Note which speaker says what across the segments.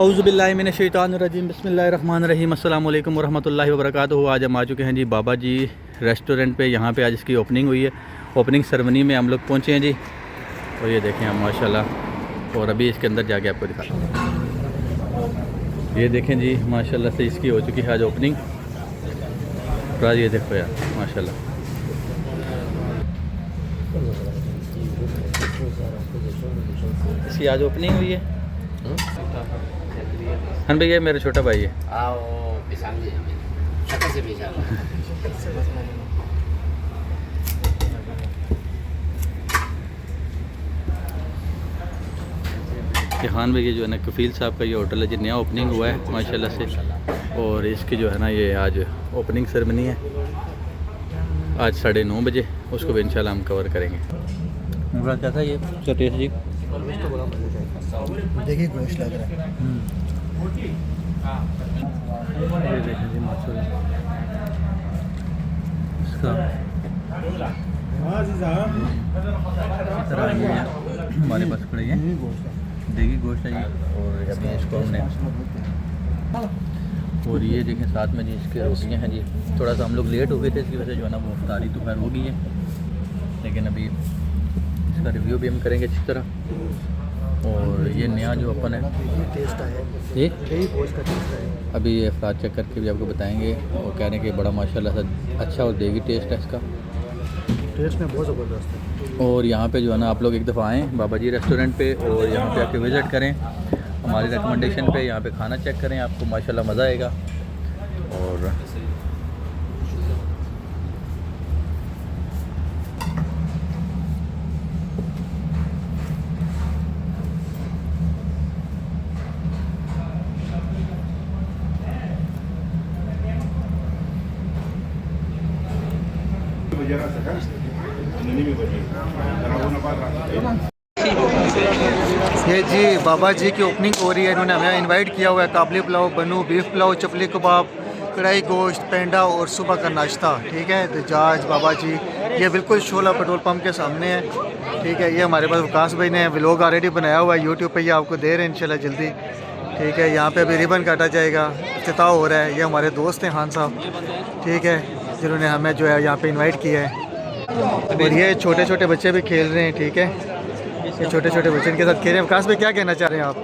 Speaker 1: औज़ुबिल्लाहिमिनश्शैतानिर्रजीम बिस्मिल्लाहिर्रहमानिर्रहीम अस्सलाम वालेकुम वरहमतुल्लाहि वबरकातुहू। आज हम आ चुके हैं जी बाबा जी रेस्टोरेंट पे। यहाँ पे आज इसकी ओपनिंग हुई है। ओपनिंग सेरेमनी में हम लोग पहुँचे हैं जी। और ये देखें हम माशाल्लाह। और अभी इसके अंदर जाके आपको दिखा, ये देखें जी माशाल्लाह से इसकी हो चुकी है आज ओपनिंग। राज ये देखो यार माशाल्लाह। इसकी आज ओपनिंग हुई है। हाँ भैया मेरा छोटा भाई है। ये खान भैया जो है ना कफील साहब का ये होटल है जी, नया ओपनिंग हुआ है माशाल्लाह से। और इसकी जो है ना ये आज ओपनिंग सेरेमनी है आज 9:30 बजे। उसको भी इंशाल्लाह हम कवर करेंगे। क्या था ये टेस्ट जी?
Speaker 2: देखिए गोश्त लग रहा है।
Speaker 1: ये देखें जी माशाल्लाह इसका तरह ये हमारे पास पड़ी है देगी गोश्त है ये। और अभी इसको हमने और ये देखें साथ में जी इसके रोटियाँ हैं जी। थोड़ा सा हम लोग लेट हो गए थे, इसकी वजह से जो है ना वो अफ्तारी तो खैर हो गई है, लेकिन अभी इसका रिव्यू भी हम करेंगे अच्छी तरह। और ये नया जो अपन है
Speaker 2: टेस्ट आया
Speaker 1: ये
Speaker 2: गोश्त का टेस्ट आया।
Speaker 1: अभी ये अफराद चेक करके भी आपको बताएंगे। और कह रहे हैं कि बड़ा माशाल्लाह से अच्छा और देगी टेस्ट है इसका।
Speaker 2: टेस्ट में बहुत ज़बरदस्त है।
Speaker 1: और यहाँ पे जो है ना आप लोग एक दफ़ा आएँ बाबा जी रेस्टोरेंट पे और यहाँ पे आके विज़िट करें हमारी रिकमेंडेशन पे। यहाँ पे खाना चेक करें, आपको माशाल्लाह मज़ा आएगा। और
Speaker 2: ये जी बाबा जी की ओपनिंग हो रही है। इन्होंने हमें इनवाइट किया हुआ है। काबली पुलाव, बनू, बीफ पुलाव, चपली कबाब, कढ़ाई गोश्त, पेंडा और सुबह का नाश्ता। ठीक है, तो जाज बाबा जी ये बिल्कुल शोला पेट्रोल पंप के सामने है। ठीक है, ये हमारे पास वकास भाई ने व्लॉग ऑलरेडी बनाया हुआ है यूट्यूब पे, ये आपको दे रहे हैं इंशाल्लाह जल्दी। ठीक है, यहाँ पे अभी रिबन काटा जाएगा, इफ्तिताह हो रहा है। ये हमारे दोस्त हैं खान साहब, ठीक है, जिन्होंने हमें जो है यहाँ पे इन्वाइट किया है। और ये छोटे छोटे बच्चे भी खेल रहे हैं। ठीक है, ये छोटे छोटे बच्चे इनके साथ खेल रहे हैं। वकास भाई क्या कहना चाह रहे हैं आप?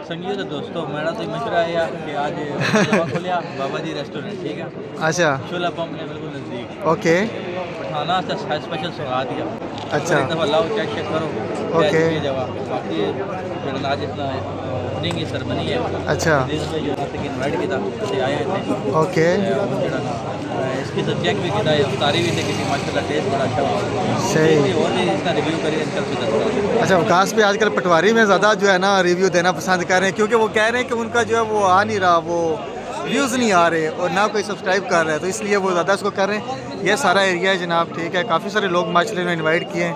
Speaker 1: संगीत दोस्तों मेरा तो मशवरा है कि आज खोलिया बाबा जी रेस्टोरेंट। ठीक है,
Speaker 2: अच्छा,
Speaker 1: शोला पंप ने बिल्कुल नज़दीक
Speaker 2: ओके,
Speaker 1: खाना से स्पेशल सुखा दिया।
Speaker 2: अच्छा,
Speaker 1: एक दफ़ा लाओ चेक चेक करो।
Speaker 2: ओके,
Speaker 1: जवाब बाकी आज इतना ओपनिंग की सेरेमनी है।
Speaker 2: अच्छा,
Speaker 1: इन्वाइट किया आए थे।
Speaker 2: ओके,
Speaker 1: इसकी सब चेक भी किया, अफ्तारी भी देखी थी माशाल्लाह, टेस्ट बड़ा अच्छा हुआ।
Speaker 2: सही।
Speaker 1: और भी इसका रिव्यू करिए इंशाल्लाह।
Speaker 2: अच्छा, वकास भी आजकल पटवारी में ज़्यादा जो है ना रिव्यू देना पसंद कर रहे हैं, क्योंकि वो कह रहे हैं कि उनका जो है वो आ नहीं रहा, वो व्यूज़ नहीं आ रहे और ना कोई सब्सक्राइब कर रहा है, तो इसलिए वो ज़्यादा इसको कर रहे हैं। ये सारा एरिया है जनाब। ठीक है, काफ़ी सारे लोग माशाल्लाह ने इन्वाइट किए हैं।